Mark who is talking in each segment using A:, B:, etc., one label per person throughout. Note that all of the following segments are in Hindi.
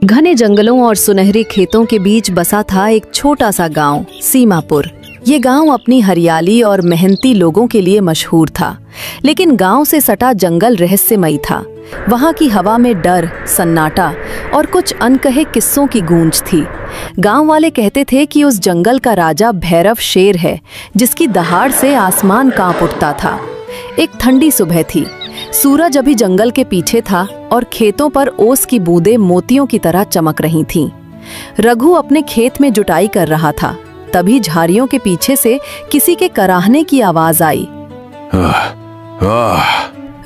A: घने जंगलों और सुनहरे खेतों के बीच बसा था एक छोटा सा गांव, सीमापुर। ये गांव अपनी हरियाली और मेहनती लोगों के लिए मशहूर था, लेकिन गांव से सटा जंगल रहस्यमयी था। वहां की हवा में डर, सन्नाटा और कुछ अनकहे किस्सों की गूंज थी। गांव वाले कहते थे कि उस जंगल का राजा भैरव शेर है, जिसकी दहाड़ से आसमान कांप उठता था। एक ठंडी सुबह थी, सूरज अभी जंगल के पीछे था और खेतों पर ओस की बूंदें मोतियों की तरह चमक रही थीं। रघु अपने खेत में जुताई कर रहा था, तभी झाड़ियों के पीछे से किसी के कराहने की आवाज आई।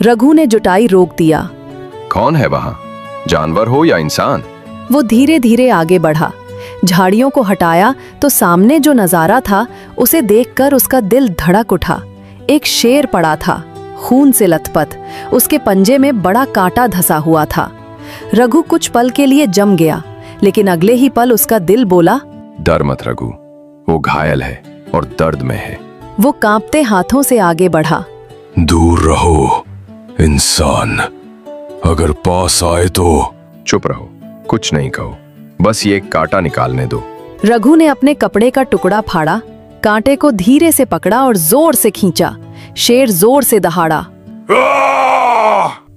A: रघु ने जुताई रोक दिया।
B: कौन है वहाँ? जानवर हो या इंसान?
A: वो धीरे धीरे आगे बढ़ा, झाड़ियों को हटाया तो सामने जो नजारा था उसे देखकर उसका दिल धड़क उठा। एक शेर पड़ा था, खून से लथपथ, उसके पंजे में बड़ा कांटा धंसा हुआ था। रघु कुछ पल के लिए जम गया, लेकिन अगले ही पल उसका दिल बोला,
B: डर मत रघु, वो घायल है और दर्द में है।
A: वो कांपते हाथों से आगे बढ़ा।
C: दूर रहो इंसान, अगर पास आए तो।
B: चुप रहो, कुछ नहीं कहो, बस ये कांटा निकालने दो।
A: रघु ने अपने कपड़े का टुकड़ा फाड़ा, कांटे को धीरे से पकड़ा और जोर से खींचा। शेर जोर से दहाड़ा।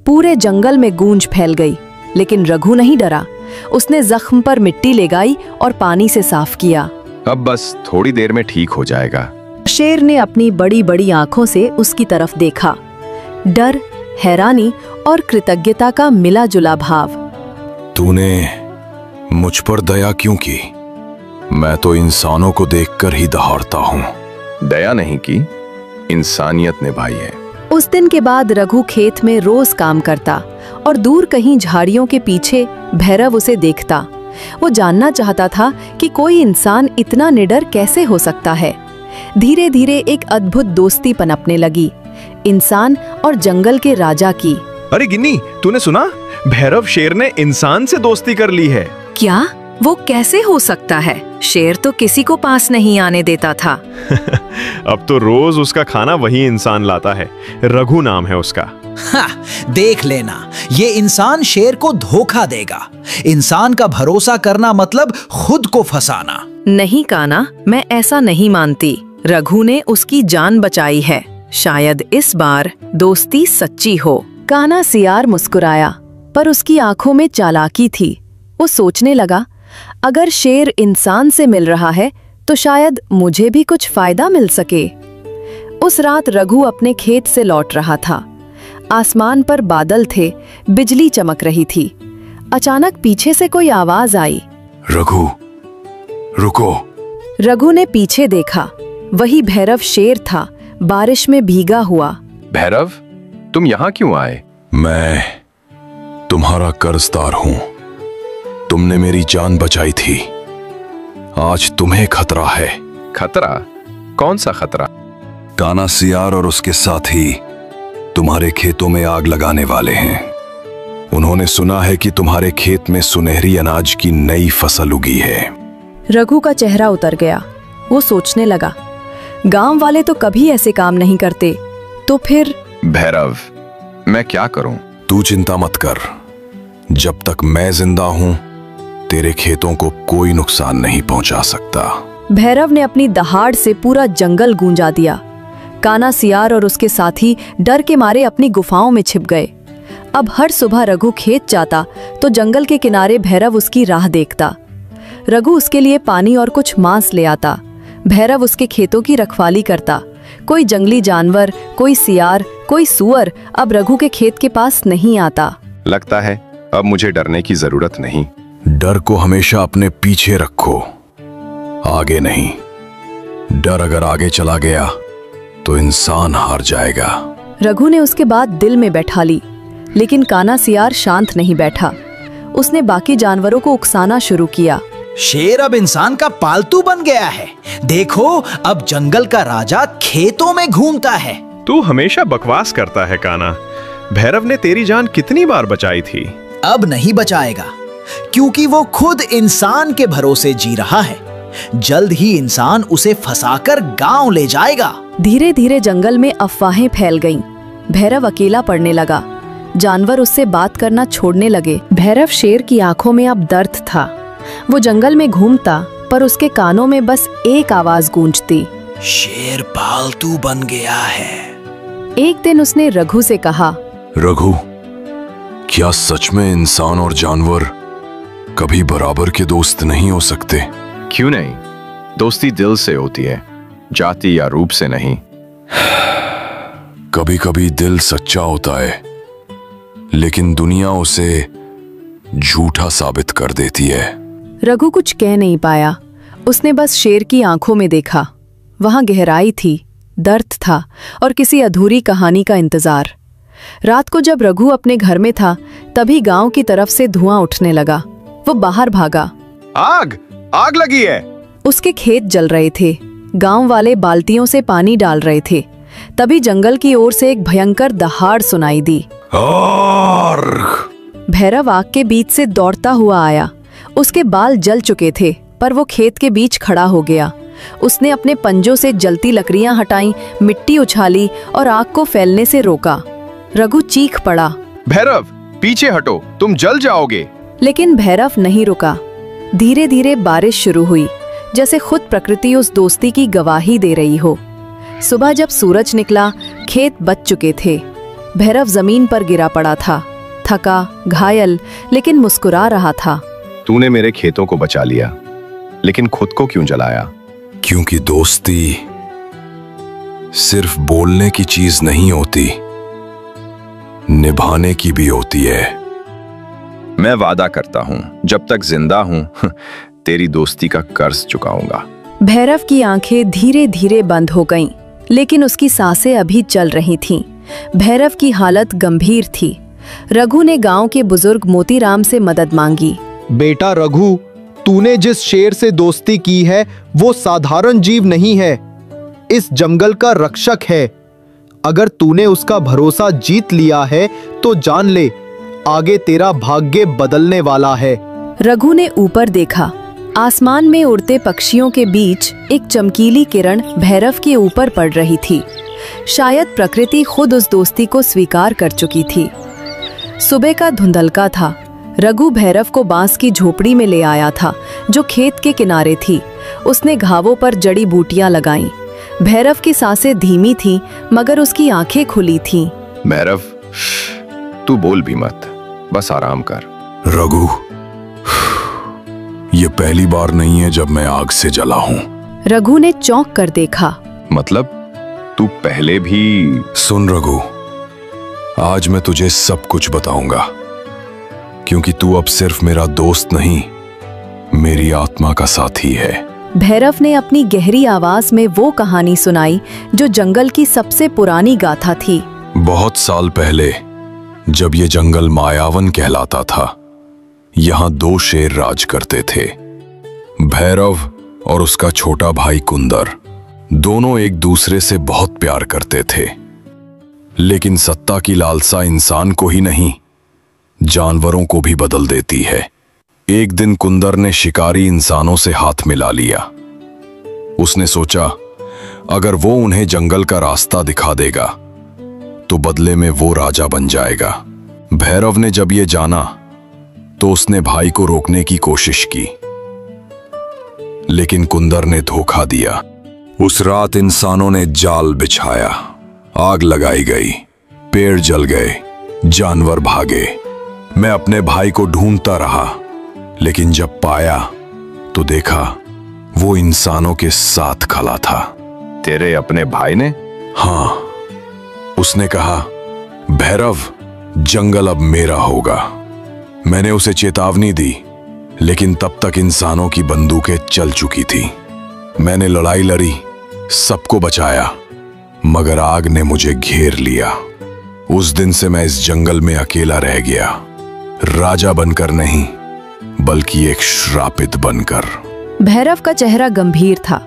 A: पूरे जंगल में गूंज फैल गई, लेकिन रघु नहीं डरा। उसने जख्म पर मिट्टी लगाई और पानी से साफ किया।
B: अब बस थोड़ी देर में ठीक हो जाएगा।
A: शेर ने अपनी बड़ी बड़ी आंखों से उसकी तरफ देखा। डर, हैरानी और कृतज्ञता का मिला जुला भाव।
C: तूने मुझ पर दया क्यों की? मैं तो इंसानों को देखकर ही दहाड़ता हूँ।
B: दया नहीं की, इंसानियत निभाई है।
A: उस दिन के बाद रघु खेत में रोज काम करता और दूर कहीं झाड़ियों के पीछे भैरव उसे देखता। वो जानना चाहता था कि कोई इंसान इतना निडर कैसे हो सकता है। धीरे धीरे एक अद्भुत दोस्ती पनपने लगी, इंसान और जंगल के राजा की।
D: अरे गिन्नी, तूने सुना? भैरव शेर ने इंसान से दोस्ती कर ली है।
A: क्या? वो कैसे हो सकता है? शेर तो किसी को पास नहीं आने देता था।
D: अब तो रोज उसका खाना वही इंसान लाता है। रघु नाम है उसका।
E: देख लेना, ये इंसान शेर को धोखा देगा। इंसान का भरोसा करना मतलब खुद को फंसाना।
A: नहीं काना, मैं ऐसा नहीं मानती। रघु ने उसकी जान बचाई है, शायद इस बार दोस्ती सच्ची हो। काना सियार मुस्कुराया, पर उसकी आंखों में चालाकी थी। वो सोचने लगा, अगर शेर इंसान से मिल रहा है तो शायद मुझे भी कुछ फायदा मिल सके। उस रात रघु अपने खेत से लौट रहा था। आसमान पर बादल थे, बिजली चमक रही थी। अचानक पीछे से कोई आवाज आई।
C: रघु, रुको।
A: रघु ने पीछे देखा, वही भैरव शेर था, बारिश में भीगा हुआ।
B: भैरव, तुम यहाँ क्यों आए?
C: मैं तुम्हारा कर्जदार हूँ। तुमने मेरी जान बचाई थी, आज तुम्हें खतरा है।
B: खतरा? कौन सा खतरा?
C: काना सियार और उसके साथी तुम्हारे खेतों में आग लगाने वाले हैं। उन्होंने सुना है कि तुम्हारे खेत में सुनहरी अनाज की नई फसल उगी है।
A: रघु का चेहरा उतर गया। वो सोचने लगा, गांव वाले तो कभी ऐसे काम नहीं करते, तो फिर?
B: भैरव, मैं क्या करूं?
C: तू चिंता मत कर, जब तक मैं जिंदा हूं तेरे खेतों को कोई नुकसान नहीं पहुंचा सकता।
A: भैरव ने अपनी दहाड़ से पूरा जंगल गूंजा दिया। काना सियार और उसके साथी डर के मारे अपनी गुफाओं में छिप गए। अब हर सुबह रघु खेत जाता तो जंगल के किनारे भैरव उसकी राह देखता। रघु उसके लिए पानी और कुछ मांस ले आता। भैरव उसके खेतों की रखवाली करता। कोई जंगली जानवर, कोई सियार, कोई सूअर अब रघु के खेत के पास नहीं आता।
B: लगता है अब मुझे डरने की जरूरत नहीं।
C: डर को हमेशा अपने पीछे रखो, आगे नहीं। डर अगर आगे चला गया तो इंसान हार जाएगा।
A: रघु ने उसके बाद दिल में बैठा ली, लेकिन काना सियार शांत नहीं बैठा। उसने बाकी जानवरों को उकसाना शुरू किया।
E: शेर अब इंसान का पालतू बन गया है। देखो, अब जंगल का राजा खेतों में घूमता है।
D: तू हमेशा बकवास करता है काना। भैरव ने तेरी जान कितनी बार बचाई थी।
E: अब नहीं बचाएगा, क्योंकि वो खुद इंसान के भरोसे जी रहा है। जल्द ही इंसान उसे फंसाकर गांव ले जाएगा।
A: धीरे धीरे जंगल में अफवाहें फैल गईं। भैरव अकेला पड़ने लगा। जानवर उससे बात करना छोड़ने लगे। भैरव शेर की आंखों में अब दर्द था। वो जंगल में घूमता, पर उसके कानों में बस एक आवाज गूंजती,
E: शेर पालतू बन गया है।
A: एक दिन उसने रघु से कहा,
C: रघु, क्या सच में इंसान और जानवर कभी बराबर के दोस्त नहीं हो सकते?
B: क्यों नहीं? दोस्ती दिल से होती है, जाति या रूप से नहीं।
C: कभी कभी दिल सच्चा होता है, लेकिन दुनिया उसे झूठा साबित कर देती है।
A: रघु कुछ कह नहीं पाया। उसने बस शेर की आंखों में देखा। वहां गहराई थी, दर्द था और किसी अधूरी कहानी का इंतजार। रात को जब रघु अपने घर में था, तभी गांव की तरफ से धुआं उठने लगा। वो बाहर भागा।
B: आग! आग लगी है!
A: उसके खेत जल रहे थे। गांव वाले बाल्टियों से पानी डाल रहे थे। तभी जंगल की ओर से एक भयंकर दहाड़ सुनाई दी। भैरव आग के बीच से दौड़ता हुआ आया। उसके बाल जल चुके थे, पर वो खेत के बीच खड़ा हो गया। उसने अपने पंजों से जलती लकड़ियां हटाई, मिट्टी उछाली और आग को फैलने से रोका। रघु चीख पड़ा,
B: भैरव, पीछे हटो, तुम जल जाओगे।
A: लेकिन भैरव नहीं रुका। धीरे धीरे बारिश शुरू हुई, जैसे खुद प्रकृति उस दोस्ती की गवाही दे रही हो। सुबह जब सूरज निकला, खेत बच चुके थे। भैरव जमीन पर गिरा पड़ा था, थका, घायल, लेकिन मुस्कुरा रहा था।
B: तूने मेरे खेतों को बचा लिया, लेकिन खुद को क्यों जलाया?
C: क्योंकि दोस्ती सिर्फ बोलने की चीज नहीं होती, निभाने की भी होती है।
B: मैं वादा करता हूं, जब तक जिंदा हूं तेरी दोस्ती का कर्ज चुकाऊंगा।
A: भैरव की आंखें धीरे धीरे बंद हो गईं, लेकिन उसकी सांसें अभी चल रही थीं। भैरव की हालत गंभीर थी। रघु ने गांव के बुजुर्ग मोतीराम से मदद मांगी।
F: बेटा रघु, तूने जिस शेर से दोस्ती की है वो साधारण जीव नहीं है, इस जंगल का रक्षक है। अगर तूने उसका भरोसा जीत लिया है तो जान ले, आगे तेरा भाग्य बदलने वाला है।
A: रघु ने ऊपर देखा। आसमान में उड़ते पक्षियों के बीच एक चमकीली किरण भैरव के ऊपर पड़ रही थी। शायद प्रकृति खुद उस दोस्ती को स्वीकार कर चुकी थी। सुबह का धुंधलका था। रघु भैरव को बांस की झोपड़ी में ले आया था, जो खेत के किनारे थी। उसने घावों पर जड़ी बूटियां लगाईं। भैरव की सांसें धीमी थीं, मगर उसकी आंखें खुली थीं।
B: भैरव, तू बोल भी मत, बस आराम कर।
C: रघु, ये पहली बार नहीं है जब मैं आग से जला हूं।
A: रघु ने चौंक कर देखा।
B: मतलब तू पहले भी?
C: सुन रघु, आज मैं तुझे सब कुछ बताऊंगा, क्योंकि तू अब सिर्फ मेरा दोस्त नहीं, मेरी आत्मा का साथी है।
A: भैरव ने अपनी गहरी आवाज में वो कहानी सुनाई जो जंगल की सबसे पुरानी गाथा थी।
C: बहुत साल पहले, जब ये जंगल मायावन कहलाता था, यहाँ दो शेर राज करते थे। भैरव और उसका छोटा भाई कुंदर। दोनों एक दूसरे से बहुत प्यार करते थे, लेकिन सत्ता की लालसा इंसान को ही नहीं, जानवरों को भी बदल देती है। एक दिन कुंदर ने शिकारी इंसानों से हाथ मिला लिया। उसने सोचा, अगर वो उन्हें जंगल का रास्ता दिखा देगा तो बदले में वो राजा बन जाएगा। भैरव ने जब ये जाना तो उसने भाई को रोकने की कोशिश की, लेकिन कुंदर ने धोखा दिया। उस रात इंसानों ने जाल बिछाया, आग लगाई गई, पेड़ जल गए, जानवर भागे। मैं अपने भाई को ढूंढता रहा, लेकिन जब पाया तो देखा वो इंसानों के साथ खड़ा था।
B: तेरे अपने भाई ने?
C: हाँ, उसने कहा, भैरव, जंगल अब मेरा होगा। मैंने उसे चेतावनी दी, लेकिन तब तक इंसानों की बंदूकें चल चुकी थी। मैंने लड़ाई लड़ी, सबको बचाया, मगर आग ने मुझे घेर लिया। उस दिन से मैं इस जंगल में अकेला रह गया, राजा बनकर नहीं, बल्कि एक श्रापित बनकर।
A: भैरव का चेहरा गंभीर था।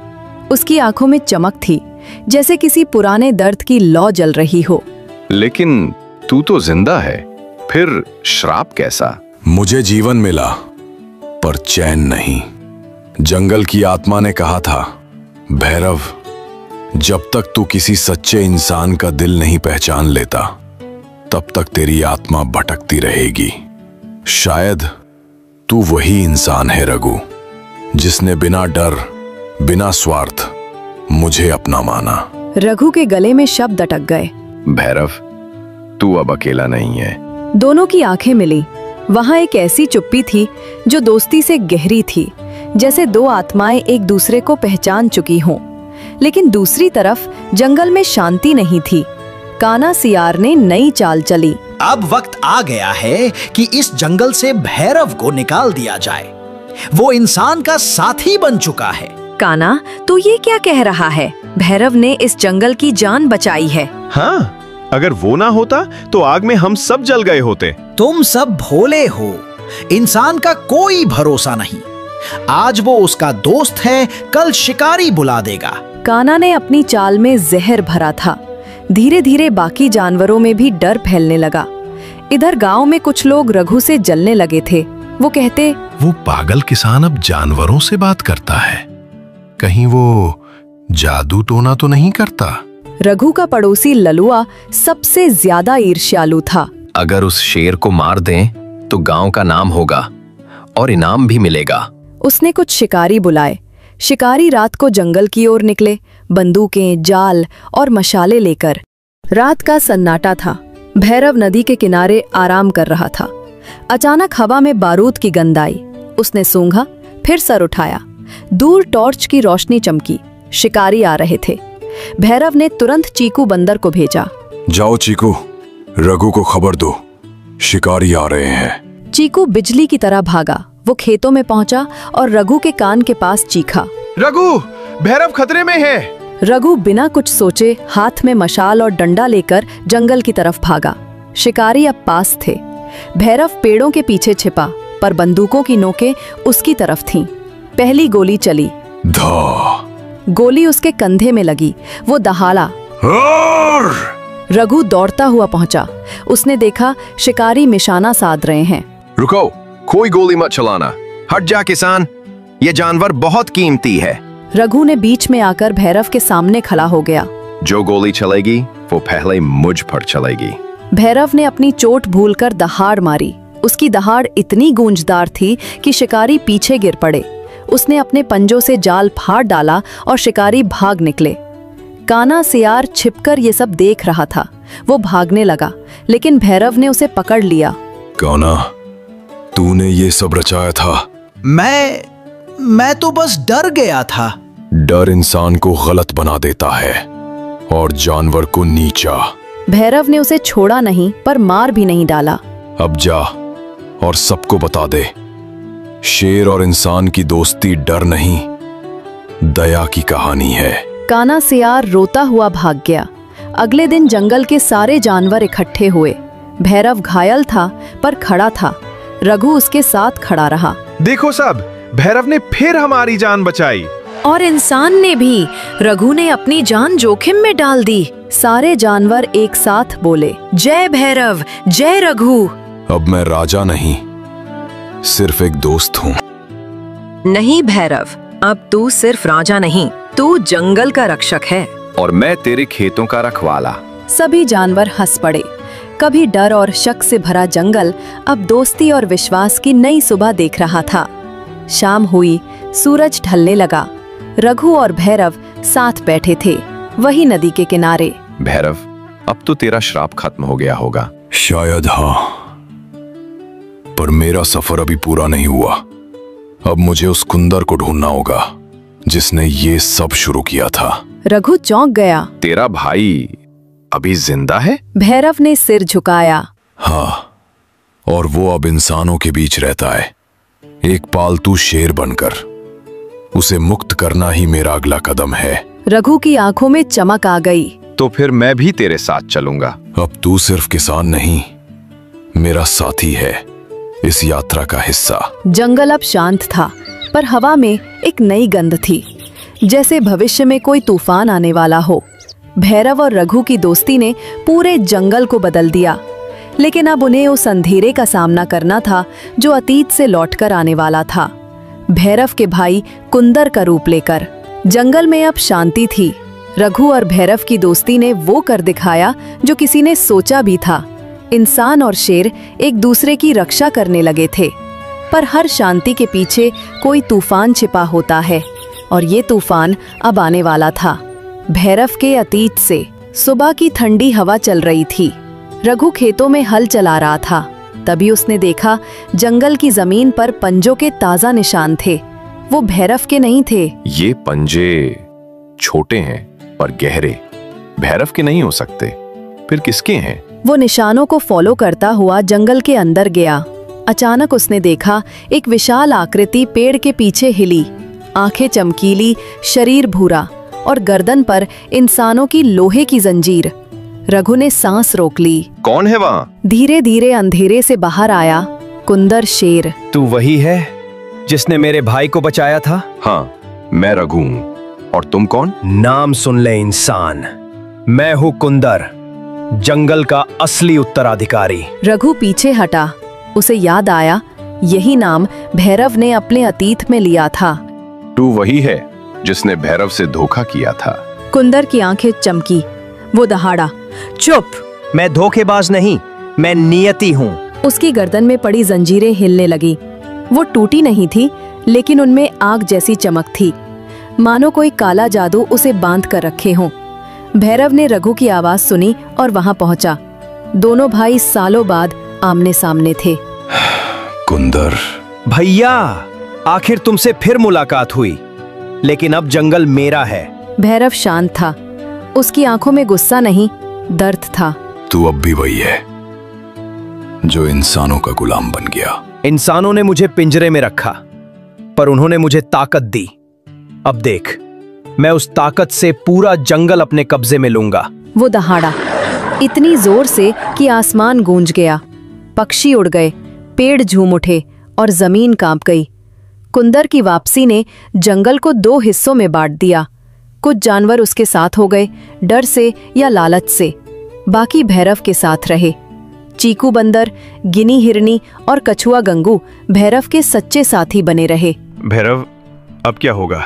A: उसकी आंखों में चमक थी, जैसे किसी पुराने दर्द की लौ जल रही हो।
B: लेकिन तू तो जिंदा है, फिर श्राप कैसा?
C: मुझे जीवन मिला, पर चैन नहीं। जंगल की आत्मा ने कहा था, भैरव, जब तक तू किसी सच्चे इंसान का दिल नहीं पहचान लेता, तब तक तेरी आत्मा भटकती रहेगी। शायद तू वही इंसान है रघु, जिसने बिना डर, बिना स्वार्थ मुझे अपना माना।
A: रघु के गले में शब्द अटक गए।
B: भैरव, तू अब अकेला नहीं है।
A: दोनों की आंखें मिली। वहां एक ऐसी चुप्पी थी जो दोस्ती से गहरी थी, जैसे दो आत्माएं एक दूसरे को पहचान चुकी हों। लेकिन दूसरी तरफ जंगल में शांति नहीं थी। काना सियार ने नई चाल चली।
E: अब वक्त आ गया है कि इस जंगल से भैरव को निकाल दिया जाए। वो इंसान का साथी बन चुका है।
A: काना, तू ये क्या कह रहा है? भैरव ने इस जंगल की जान बचाई है।
D: हाँ, अगर वो ना होता तो आग में हम सब जल गए होते।
E: तुम सब भोले हो। इंसान का कोई भरोसा नहीं। आज वो उसका दोस्त है, कल शिकारी बुला देगा।
A: काना ने अपनी चाल में जहर भरा था। धीरे धीरे बाकी जानवरों में भी डर फैलने लगा। इधर गांव में कुछ लोग रघु से जलने लगे थे। वो कहते,
G: वो पागल किसान अब जानवरों से बात करता है, कहीं वो जादू टोना तो नहीं करता।
A: रघु का पड़ोसी ललुआ सबसे ज्यादा ईर्ष्यालु था।
H: अगर उस शेर को मार दें तो गांव का नाम होगा और इनाम भी मिलेगा।
A: उसने कुछ शिकारी बुलाए। शिकारी रात को जंगल की ओर निकले, बंदूकें, जाल और मशाले लेकर। रात का सन्नाटा था। भैरव नदी के किनारे आराम कर रहा था। अचानक हवा में बारूद की गंध आई। उसने सूंघा, फिर सर उठाया। दूर टॉर्च की रोशनी चमकी। शिकारी आ रहे थे। भैरव ने तुरंत चीकू बंदर को भेजा।
C: जाओ चीकू, रघु को खबर दो, शिकारी आ रहे हैं।
A: चीकू बिजली की तरह भागा। वो खेतों में पहुंचा और रघु के कान के पास चीखा,
D: रघु, भैरव खतरे में है।
A: रघु बिना कुछ सोचे हाथ में मशाल और डंडा लेकर जंगल की तरफ भागा। शिकारी अब पास थे। भैरव पेड़ों के पीछे छिपा, पर बंदूकों की नोकें उसकी तरफ थीं। पहली गोली चली। गोली उसके कंधे में लगी। वो दहाड़ा। रघु दौड़ता हुआ पहुंचा। उसने देखा शिकारी निशाना साध रहे हैं।
B: रुको, कोई गोली मत चलाना। हट जा किसान, ये जानवर बहुत कीमती है।
A: रघु ने बीच में आकर भैरव के सामने खड़ा हो गया।
B: जो गोली चलेगी वो पहले मुझ पर चलेगी।
A: भैरव ने अपनी चोट भूलकर दहाड़ मारी। उसकी दहाड़ इतनी गूंजदार थी कि शिकारी पीछे गिर पड़े। उसने अपने पंजों से जाल फाड़ डाला और शिकारी भाग निकले। काना सियार छिपकर ये सब देख रहा था। वो भागने लगा, लेकिन भैरव ने उसे पकड़ लिया।
C: काना, तूने ये सब रचाया था?
E: मैं तो बस डर गया था।
C: डर इंसान को गलत बना देता है और जानवर को नीचा।
A: भैरव ने उसे छोड़ा नहीं, पर मार भी नहीं डाला।
C: अब जा और सबको बता दे, शेर और इंसान की दोस्ती डर नहीं, दया की कहानी है।
A: काना सियार रोता हुआ भाग गया। अगले दिन जंगल के सारे जानवर इकट्ठे हुए। भैरव घायल था, पर खड़ा था। रघु उसके साथ खड़ा रहा।
D: देखो सब, भैरव ने फिर हमारी जान बचाई।
A: और इंसान ने भी। रघु ने अपनी जान जोखिम में डाल दी। सारे जानवर एक साथ बोले, जय भैरव, जय रघु।
C: अब मैं राजा नहीं, सिर्फ एक दोस्त हूँ।
I: नहीं भैरव, अब तू सिर्फ राजा नहीं, तू जंगल का रक्षक है।
B: और मैं तेरे खेतों का रखवाला।
A: सभी जानवर हंस पड़े। कभी डर और शक से भरा जंगल अब दोस्ती और विश्वास की नई सुबह देख रहा था। शाम हुई, सूरज ढलने लगा। रघु और भैरव साथ बैठे थे, वही नदी के किनारे।
B: भैरव, अब तो तेरा श्राप खत्म हो गया होगा।
C: शायद हाँ, पर मेरा सफर अभी पूरा नहीं हुआ। अब मुझे उस कुंदर को ढूंढना होगा जिसने ये सब शुरू किया था।
A: रघु चौंक गया।
B: तेरा भाई अभी जिंदा है?
A: भैरव ने सिर झुकाया।
C: हाँ, और वो अब इंसानों के बीच रहता है, एक पालतू शेर बनकर। उसे मुक्त करना ही मेरा अगला कदम है।
A: रघु की आंखों में चमक आ गई।
B: तो फिर मैं भी तेरे साथ चलूंगा।
C: अब तू सिर्फ किसान नहीं, मेरा साथी है, इस यात्रा का हिस्सा।
A: जंगल अब शांत था, पर हवा में एक नई गंध थी, जैसे भविष्य में कोई तूफान आने वाला हो। भैरव और रघु की दोस्ती ने पूरे जंगल को बदल दिया, लेकिन अब उन्हें उस अंधेरे का सामना करना था जो अतीत से लौटकर आने वाला था, भैरव के भाई कुंदर का रूप लेकर। जंगल में अब शांति थी। रघु और भैरव की दोस्ती ने वो कर दिखाया जो किसी ने सोचा भी था। इंसान और शेर एक दूसरे की रक्षा करने लगे थे, पर हर शांति के पीछे कोई तूफान छिपा होता है, और ये तूफान अब आने वाला था। भैरव के अतीत से सुबह की ठंडी हवा चल रही थी। रघु खेतों में हल चला रहा था, तभी उसने देखा जंगल की जमीन पर पंजों के ताजा निशान थे। वो भैरव के नहीं थे।
B: ये पंजे छोटे हैं पर गहरे, भैरव के नहीं हो सकते, फिर किसके हैं?
A: वो निशानों को फॉलो करता हुआ जंगल के अंदर गया। अचानक उसने देखा एक विशाल आकृति पेड़ के पीछे हिली। आंखें चमकीली, शरीर भूरा और गर्दन पर इंसानों की लोहे की जंजीर। रघु ने सांस रोक ली।
B: कौन है वहाँ?
A: धीरे धीरे अंधेरे से बाहर आया कुंदर शेर।
J: तू वही है जिसने मेरे भाई को बचाया था?
B: हाँ, मैं रघु हूँ। और तुम कौन?
J: नाम सुन ले इंसान, मैं हूँ कुंदर, जंगल का असली उत्तराधिकारी।
A: रघु पीछे हटा। उसे याद आया यही नाम भैरव ने अपने अतीत में लिया था।
B: तू वही है जिसने भैरव से धोखा किया था।
A: कुंदर की आंखें चमकी। वो दहाड़ा,
J: चुप, मैं धोखेबाज नहीं, मैं नियति हूँ।
A: उसकी गर्दन में पड़ी जंजीरें हिलने लगी। वो टूटी नहीं थी, लेकिन उनमें आग जैसी चमक थी, मानो कोई काला जादू उसे बांध कर रखे हों। भैरव ने रघु की आवाज सुनी और वहां पहुंचा। दोनों भाई सालों बाद आमने सामने थे।
C: कुंदर
J: भैया, आखिर तुमसे फिर मुलाकात हुई, लेकिन अब जंगल मेरा है।
A: भैरव शांत था। उसकी आंखों में गुस्सा नहीं, दर्द था।
C: तू अब भी वही है जो इंसानों का गुलाम बन गया।
J: इंसानों ने मुझे पिंजरे में रखा, पर उन्होंने मुझे ताकत दी। अब देख, मैं उस ताकत से पूरा जंगल अपने कब्जे में लूंगा।
A: वो दहाड़ा इतनी जोर से कि आसमान गूंज गया। पक्षी उड़ गए, पेड़ झूम उठे और जमीन कांप गई। कुंदर की वापसी ने जंगल को 2 हिस्सों में बांट दिया। कुछ जानवर उसके साथ हो गए, डर से या लालच से। बाकी भैरव के साथ रहे। चीकू बंदर, गिनी हिरनी और कछुआ गंगू भैरव के सच्चे साथी बने रहे।
D: भैरव, अब क्या होगा?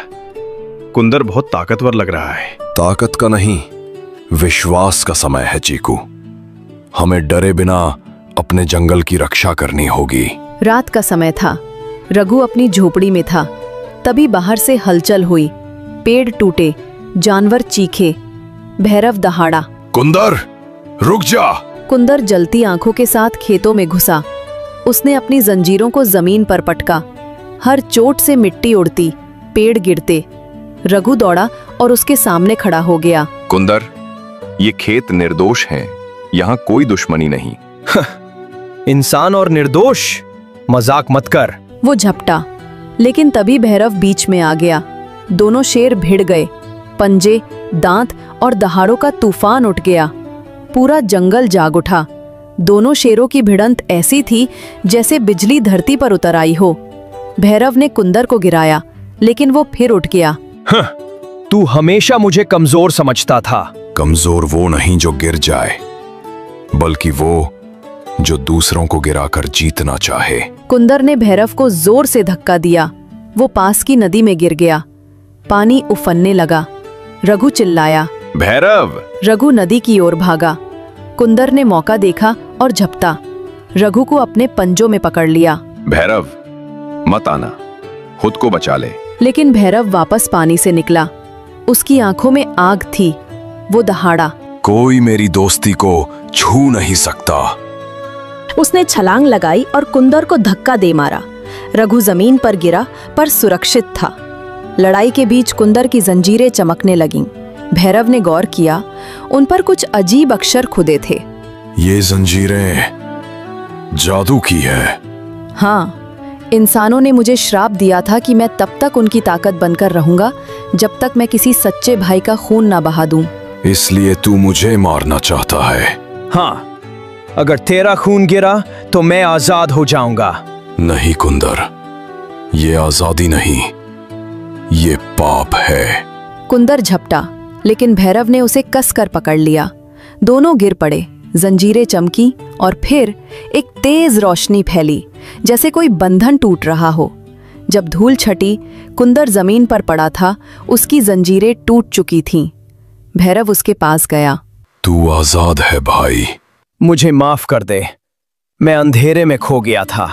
D: कुंदर बहुत ताकतवर लग रहा है।
C: ताकत का नहीं, विश्वास का समय है चीकू। हमें डरे बिना अपने जंगल की रक्षा करनी होगी।
A: रात का समय था। रघु अपनी झोपड़ी में था। तभी बाहर से हलचल हुई। पेड़ टूटे, जानवर चीखे। भैरव दहाड़ा,
C: कुंदर रुक जा।
A: कुंदर जलती आंखों के साथ खेतों में घुसा। उसने अपनी जंजीरों को जमीन पर पटका। हर चोट से मिट्टी उड़ती, पेड़ गिरते। रघु दौड़ा और उसके सामने खड़ा हो गया।
B: कुंदर, ये खेत निर्दोष हैं, यहाँ कोई दुश्मनी नहीं।
J: इंसान और निर्दोष? मजाक मत कर।
A: वो झपटा, लेकिन तभी भैरव बीच में आ गया। दोनों शेर भिड़ गए। पंजे, दांत और दहाड़ों का तूफान उठ गया। पूरा जंगल जाग उठा। दोनों शेरों की भिड़ंत ऐसी थी जैसे बिजली धरती पर उतर आई हो। भैरव ने कुंदर को गिराया, लेकिन वो फिर उठ गया।
J: तू हमेशा मुझे कमजोर समझता था।
C: कमजोर वो नहीं जो गिर जाए, बल्कि वो जो दूसरों को गिराकर जीतना चाहे।
A: कुंदर ने भैरव को जोर से धक्का दिया। वो पास की नदी में गिर गया। पानी उफनने लगा। रघु चिल्लाया,
B: भैरव!
A: रघु नदी की ओर भागा। कुंदर ने मौका देखा और झपटा। रघु को अपने पंजों में पकड़ लिया।
B: भैरव, मत आना, खुद को बचा ले।
A: लेकिन भैरव वापस पानी से निकला। उसकी आंखों में आग थी। वो दहाड़ा,
C: कोई मेरी दोस्ती को छू नहीं सकता।
A: उसने छलांग लगाई और कुंदर को धक्का दे मारा। रघु जमीन पर गिरा, पर सुरक्षित था। लड़ाई के बीच कुंदर की जंजीरें चमकने लगीं। भैरव ने गौर किया, उन पर कुछ अजीब अक्षर खुदे थे।
C: ये जंजीरें जादू की है।
A: हाँ, इंसानों ने मुझे श्राप दिया था कि मैं तब तक उनकी ताकत बनकर रहूंगा जब तक मैं किसी सच्चे भाई का खून ना बहा दूं।
C: इसलिए तू मुझे मारना चाहता है?
J: हाँ, अगर तेरा खून गिरा तो मैं आजाद हो जाऊंगा।
C: नहीं कुंदर, ये आजादी नहीं, ये पाप है।
A: कुंदर झपटा, लेकिन भैरव ने उसे कसकर पकड़ लिया। दोनों गिर पड़े। जंजीरें चमकी और फिर एक तेज रोशनी फैली, जैसे कोई बंधन टूट रहा हो। जब धूल छटी, कुंदर जमीन पर पड़ा था। उसकी जंजीरें टूट चुकी थीं। भैरव उसके पास गया।
C: तू आजाद है भाई।
J: मुझे माफ कर दे, मैं अंधेरे में खो गया था।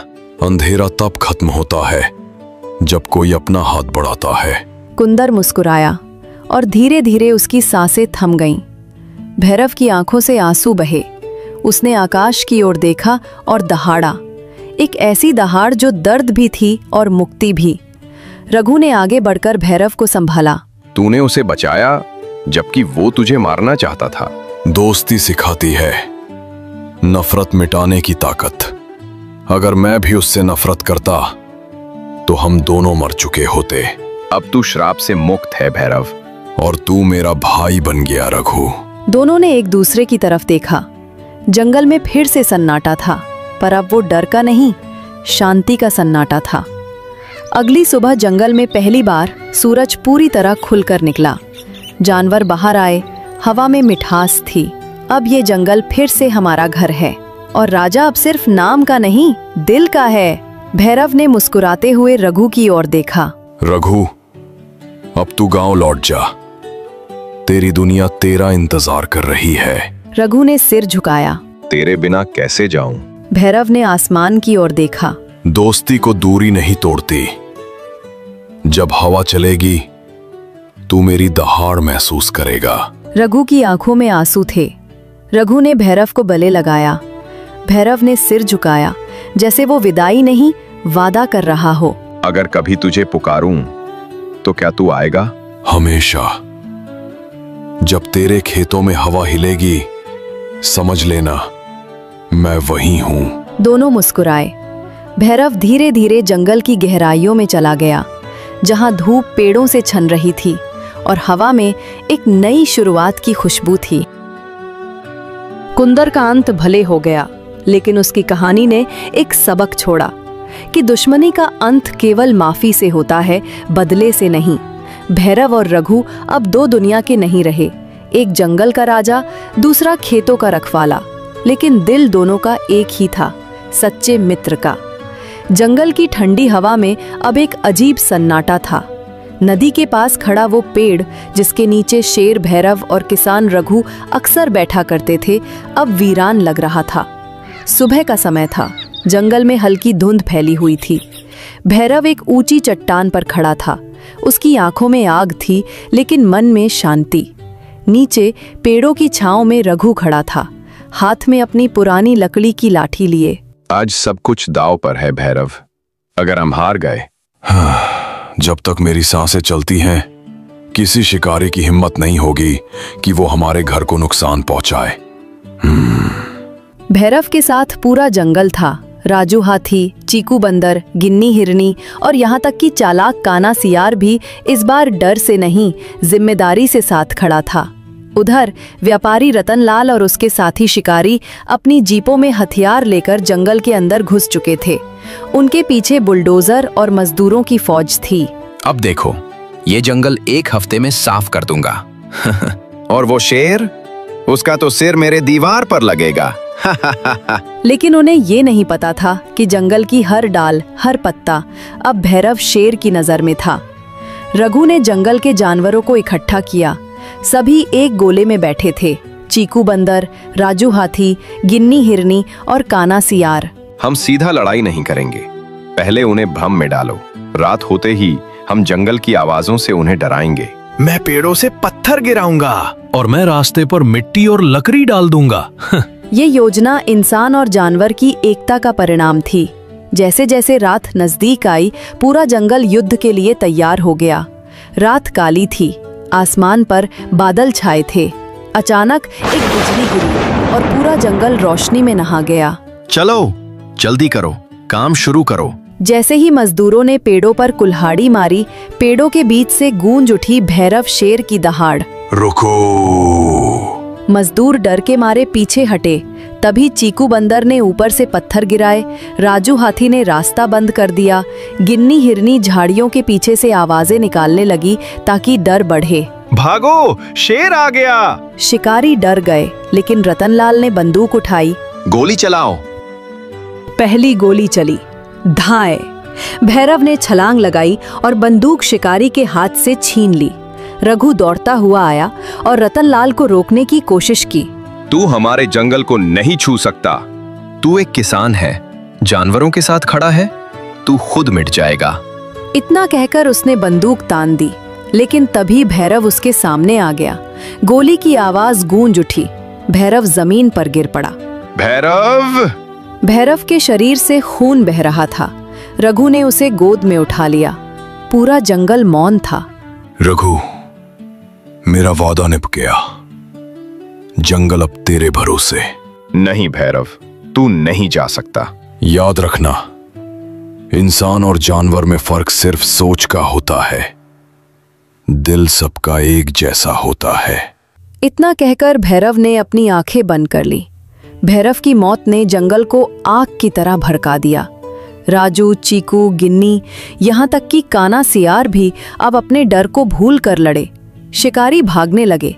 C: अंधेरा तब खत्म होता है जब कोई अपना हाथ बढ़ाता है।
A: कुंदर मुस्कुराया और धीरे धीरे उसकी सांसें थम गईं। भैरव की आंखों से आंसू बहे। उसने आकाश की ओर देखा और दहाड़ा, एक ऐसी दहाड़ जो दर्द भी थी और मुक्ति भी। रघु ने आगे बढ़कर भैरव को संभाला।
B: तूने उसे बचाया जबकि वो तुझे मारना चाहता था।
C: दोस्ती सिखाती है नफरत मिटाने की ताकत। अगर मैं भी उससे नफरत करता तो हम दोनों मर चुके होते।
B: अब तू श्राप से मुक्त है भैरव,
C: और तू मेरा भाई बन गया रघु।
A: दोनों ने एक दूसरे की तरफ देखा। जंगल में फिर से सन्नाटा था, पर अब वो डर का नहीं, शांति का सन्नाटा था। अगली सुबह जंगल में पहली बार सूरज पूरी तरह खुलकर निकला। जानवर बाहर आए, हवा में मिठास थी। अब ये जंगल फिर से हमारा घर है और राजा अब सिर्फ नाम का नहीं, दिल का है। भैरव ने मुस्कुराते हुए रघु की ओर देखा।
C: रघु, अब तू गांव लौट जा। तेरी दुनिया तेरा इंतजार कर रही है।
A: रघु ने सिर झुकाया।
B: तेरे बिना कैसे जाऊं?
A: भैरव ने आसमान की ओर देखा।
C: दोस्ती को दूरी नहीं तोड़ती। जब हवा चलेगी तू मेरी दहाड़ महसूस करेगा।
A: रघु की आंखों में आंसू थे। रघु ने भैरव को गले लगाया। भैरव ने सिर झुकाया, जैसे वो विदाई नहीं, वादा कर रहा हो।
B: अगर कभी तुझे पुकारूं तो क्या तू आएगा?
C: हमेशा। जब तेरे खेतों में हवा हिलेगी समझ लेना मैं वहीं हूं।
A: दोनों मुस्कुराए। भैरव धीरे धीरे जंगल की गहराइयों में चला गया, जहां धूप पेड़ों से छन रही थी और हवा में एक नई शुरुआत की खुशबू थी। कुंदर का अंत भले हो गया, लेकिन उसकी कहानी ने एक सबक छोड़ा कि दुश्मनी का अंत केवल माफी से होता है, बदले से नहीं। भैरव और रघु अब दो दुनिया के नहीं रहे, एक जंगल का राजा, दूसरा खेतों का रखवाला, लेकिन दिल दोनों का एक ही था, सच्चे मित्र का। जंगल की ठंडी हवा में अब एक अजीब सन्नाटा था। नदी के पास खड़ा वो पेड़ जिसके नीचे शेर भैरव और किसान रघु अक्सर बैठा करते थे, अब वीरान लग रहा था। सुबह का समय था। जंगल में हल्की धुंध फैली हुई थी। भैरव एक ऊंची चट्टान पर खड़ा था। उसकी आंखों में आग थी, लेकिन मन में शांति। नीचे पेड़ों की छांव में रघु खड़ा था, हाथ में अपनी पुरानी लकड़ी की लाठी लिए।
B: आज सब कुछ दांव पर है भैरव, अगर हम हार गए।
C: जब तक मेरी सांसें चलती हैं, किसी शिकारी की हिम्मत नहीं होगी कि वो हमारे घर को नुकसान पहुंचाए।
A: भैरव के साथ पूरा जंगल था। राजू हाथी, चीकू बंदर, गिन्नी हिरनी और यहाँ तक कि चालाक काना सियार भी इस बार डर से नहीं, जिम्मेदारी से साथ खड़ा था। उधर व्यापारी रतनलाल और उसके साथी शिकारी अपनी जीपों में हथियार लेकर जंगल के अंदर घुस चुके थे। उनके पीछे बुलडोजर और मजदूरों की फौज थी।
H: अब देखो, ये जंगल एक हफ्ते में साफ कर दूंगा।
B: और वो शेर, उसका तो सिर मेरे दीवार पर लगेगा।
A: लेकिन उन्हें ये नहीं पता था कि जंगल की हर डाल, हर पत्ता अब भैरव शेर की नजर में था। रघु ने जंगल के जानवरों को इकट्ठा किया। सभी एक गोले में बैठे थे, चीकू बंदर, राजू हाथी, गिन्नी हिरनी और काना सियार।
B: हम सीधा लड़ाई नहीं करेंगे, पहले उन्हें भ्रम में डालो। रात होते ही हम जंगल की आवाजों से उन्हें डराएंगे।
J: मैं पेड़ों से पत्थर गिराऊंगा
G: और मैं रास्ते पर मिट्टी और लकड़ी डाल दूंगा।
A: ये योजना इंसान और जानवर की एकता का परिणाम थी। जैसे जैसे रात नजदीक आई, पूरा जंगल युद्ध के लिए तैयार हो गया। रात काली थी, आसमान पर बादल छाए थे। अचानक एक बिजली गिरी और पूरा जंगल रोशनी में नहा गया।
H: चलो, जल्दी करो, काम शुरू करो।
A: जैसे ही मजदूरों ने पेड़ों पर कुल्हाड़ी मारी, पेड़ों के बीच से गूंज उठी भैरव शेर की दहाड़।
C: रुको!
A: मजदूर डर के मारे पीछे हटे। तभी चीकू बंदर ने ऊपर से पत्थर गिराए, राजू हाथी ने रास्ता बंद कर दिया, गिन्नी हिरनी झाड़ियों के पीछे से आवाजें निकालने लगी ताकि डर बढ़े।
D: भागो, शेर आ गया!
A: शिकारी डर गए, लेकिन रतनलाल ने बंदूक उठाई।
H: गोली चलाओ।
A: पहली गोली चली। धाए! भैरव ने छलांग लगाई और बंदूक शिकारी के हाथ से छीन ली। रघु दौड़ता हुआ आया और रतनलाल को रोकने की कोशिश की।
B: तू हमारे जंगल को नहीं छू सकता।
H: तू एक किसान है, जानवरों के साथ खड़ा है, तू खुद मिट जाएगा।
A: इतना कहकर उसने बंदूक तान दी, लेकिन तभी भैरव उसके सामने आ गया। गोली की आवाज गूंज उठी। भैरव जमीन पर गिर पड़ा।
B: भैरव!
A: भैरव के शरीर से खून बह रहा था। रघु ने उसे गोद में उठा लिया। पूरा जंगल मौन था।
C: रघु, मेरा वादा निभ गया। जंगल अब तेरे भरोसे।
B: नहीं भैरव, तू नहीं जा सकता।
C: याद रखना, इंसान और जानवर में फर्क सिर्फ सोच का होता है। दिल सबका एक जैसा होता है।
A: इतना कहकर भैरव ने अपनी आंखें बंद कर ली। भैरव की मौत ने जंगल को आग की तरह भड़का दिया। राजू, चीकू, गिन्नी, यहाँ तक कि काना सियार भी अब अपने डर को भूल कर लड़े। शिकारी भागने लगे।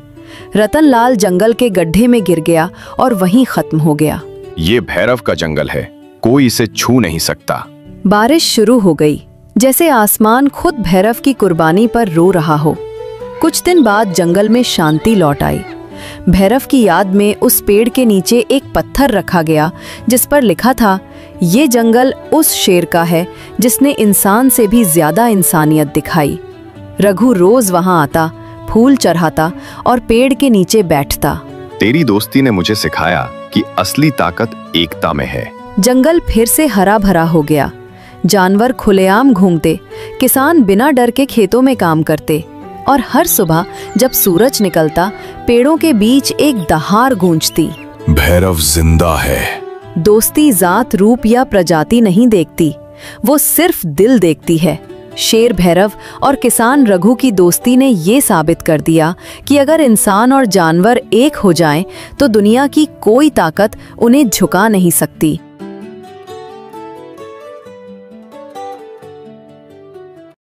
A: रतनलाल जंगल के गड्ढे में गिर गया और वहीं खत्म हो गया।
B: ये भैरव का जंगल है, कोई इसे छू नहीं सकता।
A: बारिश शुरू हो गई, जैसे आसमान खुद भैरव की कुर्बानी पर रो रहा हो। कुछ दिन बाद जंगल में शांति लौट आई। भैरव की याद में उस पेड़ के नीचे एक पत्थर रखा गया जिस पर लिखा था, ये जंगल उस शेर का है जिसने इंसान से भी ज्यादा इंसानियत दिखाई। रघु रोज वहां आता, फूल चढ़ाता और पेड़ के नीचे बैठता।
B: तेरी दोस्ती ने मुझे सिखाया कि असली ताकत एकता में है।
A: जंगल फिर से हरा भरा हो गया। जानवर खुलेआम घूमते, किसान बिना डर के खेतों में काम करते और हर सुबह जब सूरज निकलता, पेड़ों के बीच एक दहाड़ गूंजती।
C: भैरव जिंदा है।
A: दोस्ती जात, रूप या प्रजाति नहीं देखती, वो सिर्फ दिल देखती है। शेर भैरव और किसान रघु की दोस्ती ने ये साबित कर दिया कि अगर इंसान और जानवर एक हो जाएं, तो दुनिया की कोई ताकत उन्हें झुका नहीं सकती।